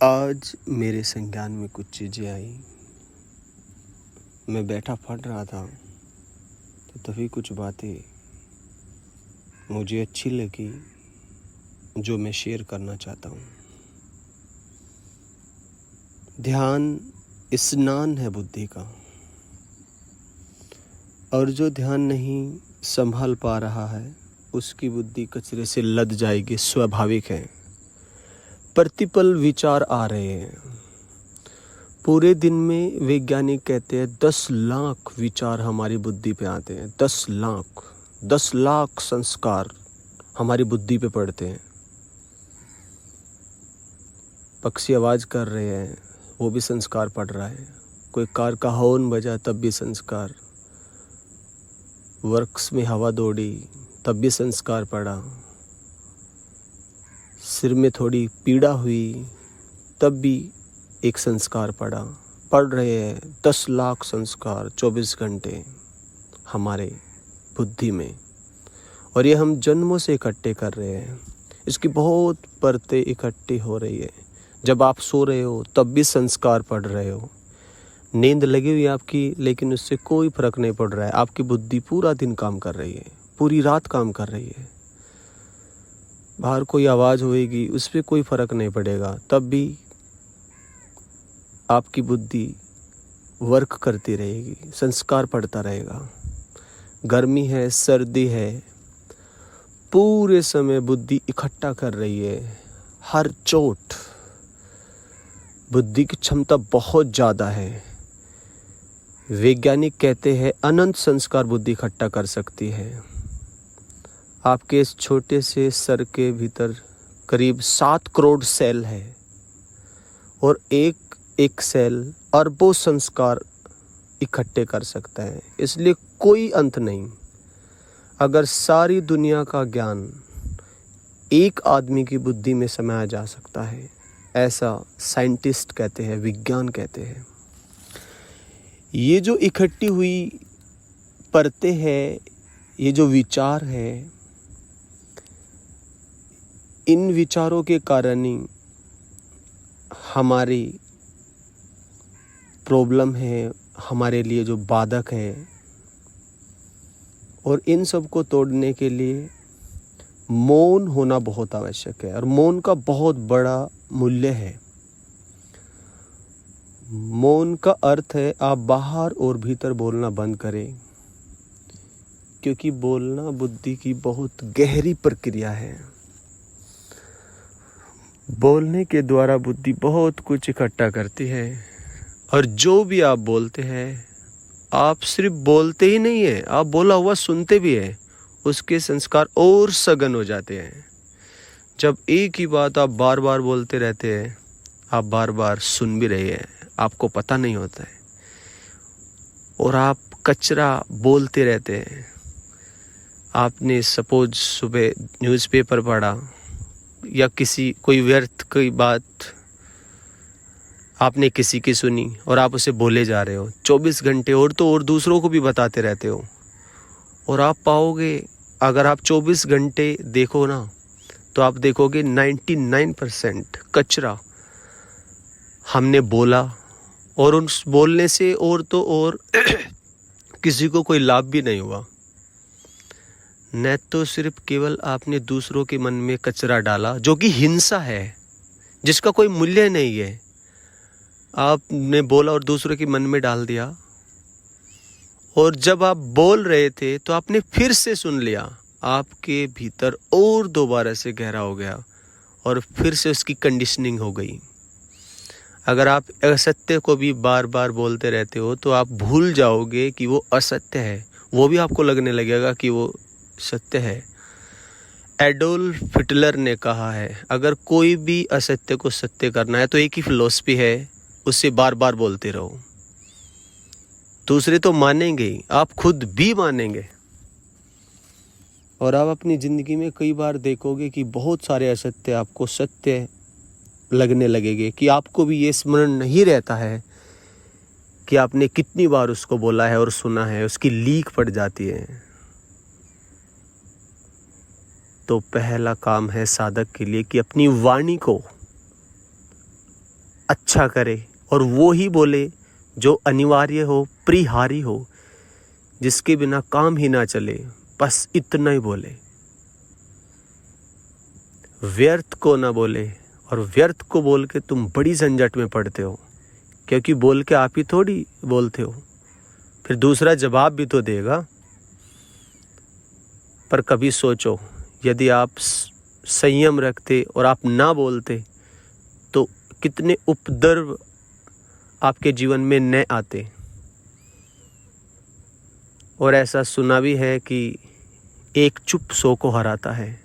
आज मेरे संज्ञान में कुछ चीज़ें आई। मैं बैठा पढ़ रहा था तो तभी कुछ बातें मुझे अच्छी लगी जो मैं शेयर करना चाहता हूँ। ध्यान स्नान है बुद्धि का, और जो ध्यान नहीं संभाल पा रहा है उसकी बुद्धि कचरे से लद जाएगी, स्वाभाविक है। प्रतिपल विचार आ रहे हैं। पूरे दिन में वैज्ञानिक कहते हैं 10 लाख विचार हमारी बुद्धि पे आते हैं। 10 लाख संस्कार हमारी बुद्धि पे पड़ते हैं। पक्षी आवाज़ कर रहे हैं, वो भी संस्कार पड़ रहा है। कोई कार का हॉर्न बजा तब भी संस्कार। वर्क्स में हवा दौड़ी तब भी संस्कार पड़ा। सिर में थोड़ी पीड़ा हुई तब भी एक संस्कार पढ़ रहे हैं। 10 लाख संस्कार 24 घंटे हमारे बुद्धि में, और ये हम जन्मों से इकट्ठे कर रहे हैं। इसकी बहुत परतें इकट्ठी हो रही है। जब आप सो रहे हो तब भी संस्कार पढ़ रहे हो। नींद लगी हुई है आपकी, लेकिन उससे कोई फर्क नहीं पड़ रहा है। आपकी बुद्धि पूरा दिन काम कर रही है, पूरी रात काम कर रही है। बाहर कोई आवाज़ होएगी उस पर कोई फर्क नहीं पड़ेगा, तब भी आपकी बुद्धि वर्क करती रहेगी, संस्कार पड़ता रहेगा। गर्मी है, सर्दी है, पूरे समय बुद्धि इकट्ठा कर रही है। हर चोट बुद्धि की क्षमता बहुत ज़्यादा है। वैज्ञानिक कहते हैं अनंत संस्कार बुद्धि इकट्ठा कर सकती है। आपके इस छोटे से सर के भीतर करीब 7 करोड़ सेल है, और एक सेल अरबों संस्कार इकट्ठे कर सकता है। इसलिए कोई अंत नहीं। अगर सारी दुनिया का ज्ञान एक आदमी की बुद्धि में समाया जा सकता है, ऐसा साइंटिस्ट कहते हैं, विज्ञान कहते हैं। ये जो इकट्ठी हुई परतें हैं, ये जो विचार है, इन विचारों के कारण ही हमारी प्रॉब्लम है, हमारे लिए जो बाधक है। और इन सब को तोड़ने के लिए मौन होना बहुत आवश्यक है, और मौन का बहुत बड़ा मूल्य है। मौन का अर्थ है आप बाहर और भीतर बोलना बंद करें, क्योंकि बोलना बुद्धि की बहुत गहरी प्रक्रिया है। बोलने के द्वारा बुद्धि बहुत कुछ इकट्ठा करती है, और जो भी आप बोलते हैं, आप सिर्फ बोलते ही नहीं है, आप बोला हुआ सुनते भी है। उसके संस्कार और सघन हो जाते हैं। जब एक ही बात आप बार बार बोलते रहते हैं, आप बार बार सुन भी रहे हैं, आपको पता नहीं होता है, और आप कचरा बोलते रहते हैं। आपने सपोज सुबह न्यूज़पेपर पढ़ा, या कोई व्यर्थ कोई बात आपने किसी की सुनी और आप उसे बोले जा रहे हो 24 घंटे, और दूसरों को भी बताते रहते हो। और आप पाओगे, अगर आप 24 घंटे देखो ना, तो आप देखोगे 99% कचरा हमने बोला, और उस बोलने से और किसी को कोई लाभ भी नहीं हुआ। न तो सिर्फ केवल आपने दूसरों के मन में कचरा डाला, जो कि हिंसा है, जिसका कोई मूल्य नहीं है। आपने बोला और दूसरों के मन में डाल दिया, और जब आप बोल रहे थे तो आपने फिर से सुन लिया, आपके भीतर और दोबारा से गहरा हो गया, और फिर से उसकी कंडीशनिंग हो गई। अगर आप असत्य को भी बार बार बोलते रहते हो तो आप भूल जाओगे कि वो असत्य है, वो भी आपको लगने लगेगा कि वो सत्य है। एडोल्फ हिटलर ने कहा है, अगर कोई भी असत्य को सत्य करना है तो एक ही फिलॉसफी है, उसे बार बार बोलते रहो। दूसरे तो मानेंगे ही, आप खुद भी मानेंगे। और आप अपनी ज़िंदगी में कई बार देखोगे कि बहुत सारे असत्य आपको सत्य लगने लगेंगे, कि आपको भी ये स्मरण नहीं रहता है कि आपने कितनी बार उसको बोला है और सुना है, उसकी लीक पड़ जाती है। तो पहला काम है साधक के लिए कि अपनी वाणी को अच्छा करे, और वो ही बोले जो अनिवार्य हो, परिहारी हो, जिसके बिना काम ही ना चले, बस इतना ही बोले। व्यर्थ को ना बोले, और व्यर्थ को बोल के तुम बड़ी झंझट में पड़ते हो, क्योंकि बोल के आप ही थोड़ी बोलते हो, फिर दूसरा जवाब भी तो देगा। पर कभी सोचो, यदि आप संयम रखते और आप ना बोलते तो कितने उपद्रव आपके जीवन में न आते। और ऐसा सुना भी है कि एक चुप 100 को हराता है,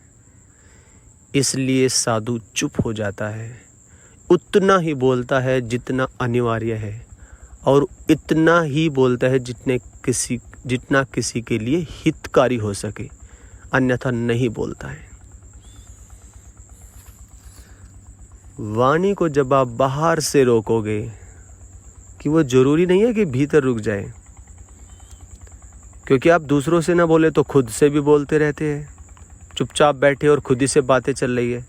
इसलिए साधु चुप हो जाता है, उतना ही बोलता है जितना अनिवार्य है, और इतना ही बोलता है जितना किसी के लिए हितकारी हो सके, अन्यथा नहीं बोलता है। वाणी को जब आप बाहर से रोकोगे, कि वो जरूरी नहीं है कि भीतर रुक जाए, क्योंकि आप दूसरों से ना बोले तो खुद से भी बोलते रहते हैं। चुपचाप बैठे और खुद ही से बातें चल रही है,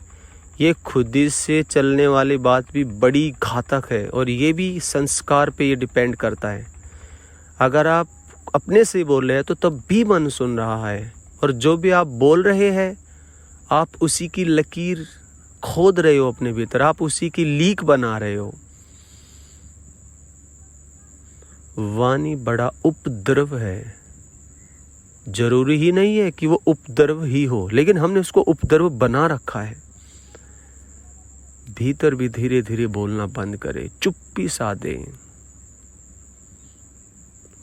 ये खुद ही से चलने वाली बात भी बड़ी घातक है, और ये भी संस्कार पे ये डिपेंड करता है। अगर आप अपने से बोल रहे हैं तो तब भी मन सुन रहा है, और जो भी आप बोल रहे हैं आप उसी की लकीर खोद रहे हो अपने भीतर, आप उसी की लीक बना रहे हो। वाणी बड़ा उपद्रव है, जरूरी ही नहीं है कि वो उपद्रव ही हो, लेकिन हमने उसको उपद्रव बना रखा है। भीतर भी धीरे धीरे बोलना बंद करे, चुप्पी साधे,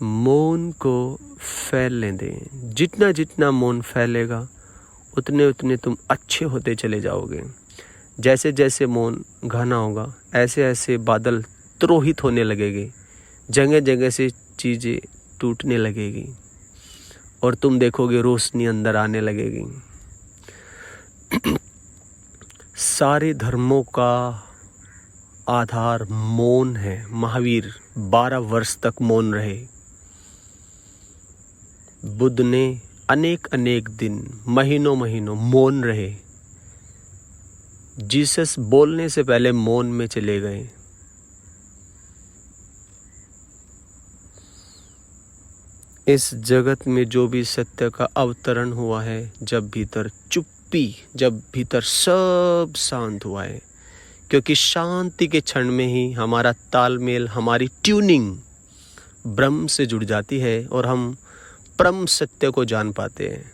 मौन को फैलने दें। जितना जितना मौन फैलेगा उतने उतने तुम अच्छे होते चले जाओगे। जैसे जैसे मौन घना होगा, ऐसे ऐसे बादल त्रोहित होने लगेंगे, जगह जगह से चीज़ें टूटने लगेगी, और तुम देखोगे रोशनी अंदर आने लगेगी। सारे धर्मों का आधार मौन है। महावीर 12 वर्ष तक मौन रहे। बुद्ध ने अनेक अनेक दिन, महीनों महीनों मौन रहे। जीसस बोलने से पहले मौन में चले गए। इस जगत में जो भी सत्य का अवतरण हुआ है, जब भीतर चुप्पी, जब भीतर सब शांत हुआ है, क्योंकि शांति के क्षण में ही हमारा तालमेल, हमारी ट्यूनिंग ब्रह्म से जुड़ जाती है, और हम परम सत्य को जान पाते हैं,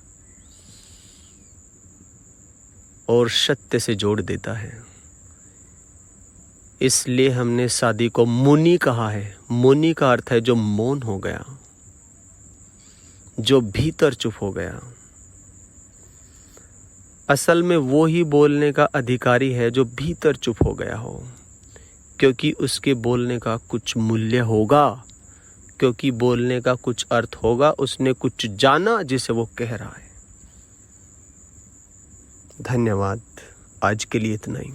और सत्य से जोड़ देता है। इसलिए हमने शादी को मुनि कहा है। मुनि का अर्थ है जो मौन हो गया, जो भीतर चुप हो गया। असल में वो ही बोलने का अधिकारी है जो भीतर चुप हो गया हो, क्योंकि उसके बोलने का कुछ मूल्य होगा, क्योंकि बोलने का कुछ अर्थ होगा, उसने कुछ जाना जिसे वो कह रहा है। धन्यवाद। आज के लिए इतना ही।